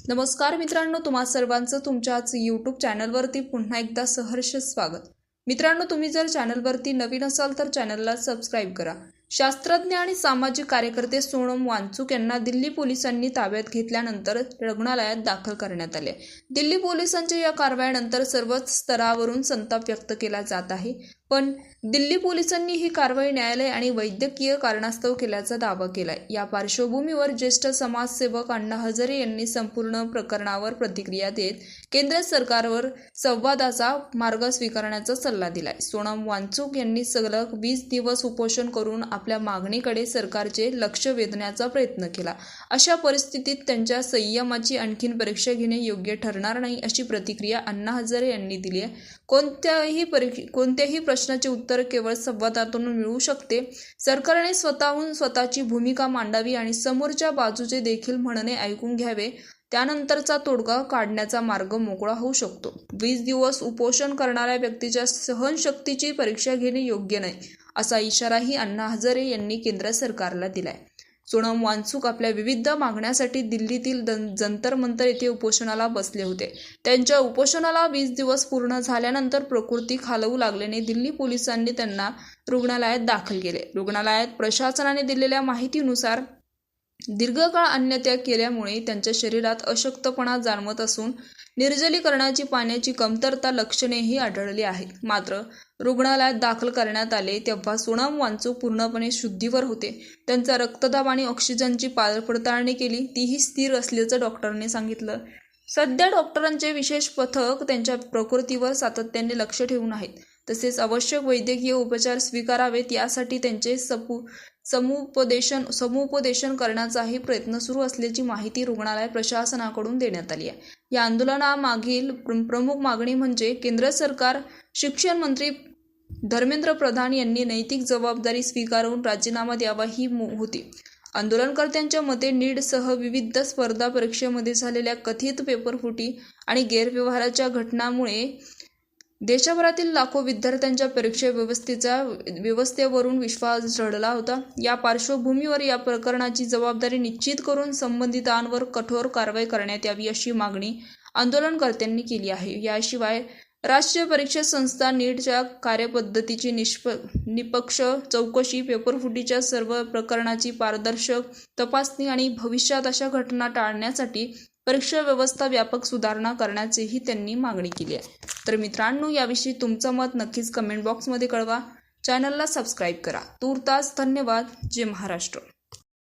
नमस्कार मित्रांनो, तुम्हा सर्वांचं तुमच्याच यूट्यूब चॅनलवरती पुन्हा एकदा सहर्ष स्वागत। मित्रांनो, तुम्ही जर चॅनलवरती नवीन असाल तर चॅनलला सबस्क्राइब करा। शास्त्रज्ञ आणि सामाजिक कार्यकर्ते सोनम वांगचुक यांना दिल्ली पोलिसांनी ताब्यात घेतल्यानंतर रुग्णालयात दाखल करण्यात आले। दिल्ली पोलिसांच्या या कारवाईनंतर सर्वच स्तरावरून संताप व्यक्त केला जात आहे। पण दिल्ली पोलिसांनी ही कारवाई न्यायालय आणि वैद्यकीय कारणास्तव केल्याचा दावा केलाय। या पार्श्वभूमीवर ज्येष्ठ समाजसेवक अण्णा हजारे यांनी संपूर्ण प्रकरणावर प्रतिक्रिया देत केंद्र सरकारवर संवादाचा मार्ग स्वीकारण्याचा सल्ला दिलाय। सोनम वांगचुक यांनी सलग 20 दिवस उपोषण करून आपल्या मागणीकडे सरकारचे लक्ष वेधण्याचा प्रयत्न केला। अशा परिस्थितीत त्यांच्या संयमाची आणखीन परीक्षा घेणे योग्य ठरणार नाही, अशी प्रतिक्रिया अण्णा हजारे यांनी दिली आहे। कोणत्याही प्रश्नाचे उत्तर केवळ संवादातून मिळू शकते। सरकारने स्वतःहून स्वतःची भूमिका मांडावी आणि समोरच्या बाजूचे देखील म्हणणे ऐकून घ्यावे, त्यानंतरचा तोडगा काढण्याचा मार्ग मोकळा होऊ शकतो। 20 दिवस उपोषण करणाऱ्या व्यक्तीच्या सहनशक्तीची परीक्षा घेणे योग्य नाही, असा इशाराही अण्णा हजारे यांनी केंद्र सरकारला दिलाय। सोनम वांगचुक आपल्या विविध मागण्यासाठी दिल्लीतील जंतर मंतर येथे उपोषणाला बसले होते। त्यांच्या उपोषणाला 20 दिवस पूर्ण झाल्यानंतर प्रकृती खालवू लागल्याने दिल्ली पोलिसांनी त्यांना रुग्णालयात दाखल केले। रुग्णालयात प्रशासनाने दिलेल्या माहितीनुसार दीर्घकाळ अन्नत्याग केल्यामुळे त्यांच्या शरीरात अशक्तपणा जाणवत असून निर्जलीकरणाची पाण्याची कमतरता लक्षणेही आढळली आहेत। मात्र रुग्णालयात दाखल करण्यात आले तेव्हा सोनम वांगचुक पूर्णपणे शुद्धीवर होते। त्यांचा रक्तदाब आणि ऑक्सिजनची पडताळणी केली, तीही स्थिर असल्याचं डॉक्टरांनी सांगितलं। सध्या डॉक्टरांचे विशेष पथक त्यांच्या प्रकृतीवर सातत्याने लक्ष ठेवून आहेत, तसेच आवश्यक वैद्यकीय उपचार स्वीकारावेत यासाठी त्यांचे समुपदेशन करण्याचाही प्रयत्न सुरू असल्याची माहिती रुग्णालय प्रशासनाकडून देण्यात आली आहे। या आंदोलनामागील प्रमुख मागणी म्हणजे केंद्र सरकार, शिक्षण मंत्री धर्मेंद्र प्रधान यांनी नैतिक जबाबदारी स्वीकारून राजीनामा द्यावा ही होती। आंदोलनकर्त्यांच्या मते नीटसह विविध स्पर्धा परीक्षेमध्ये झालेल्या कथित पेपरफुटी आणि गैरव्यवहाराच्या घटनांमुळे देशभरातील लाखो विद्यार्थ्यांच्या परीक्षा व्यवस्थेवरून विश्वास ढळला होता। या पार्श्वभूमीवर या प्रकरणाची जबाबदारी निश्चित करून संबंधितांवर कठोर कारवाई करण्यात यावी, अशी मागणी आंदोलनकर्त्यांनी केली आहे। याशिवाय राष्ट्रीय परीक्षा संस्था नीटच्या कार्यपद्धतीची निष्पक्ष चौकशी, पेपरफुटीच्या सर्व प्रकरणाची पारदर्शक तपासणी आणि भविष्यात अशा घटना टाळण्यासाठी परीक्षा व्यवस्था व्यापक सुधारणा करण्याचीही त्यांनी मागणी केली आहे। तर मित्रांनो, याविषयी तुमचं मत नक्कीच कमेंट बॉक्समध्ये कळवा। चॅनलला सबस्क्राईब करा। तूर्तास धन्यवाद। जय महाराष्ट्र।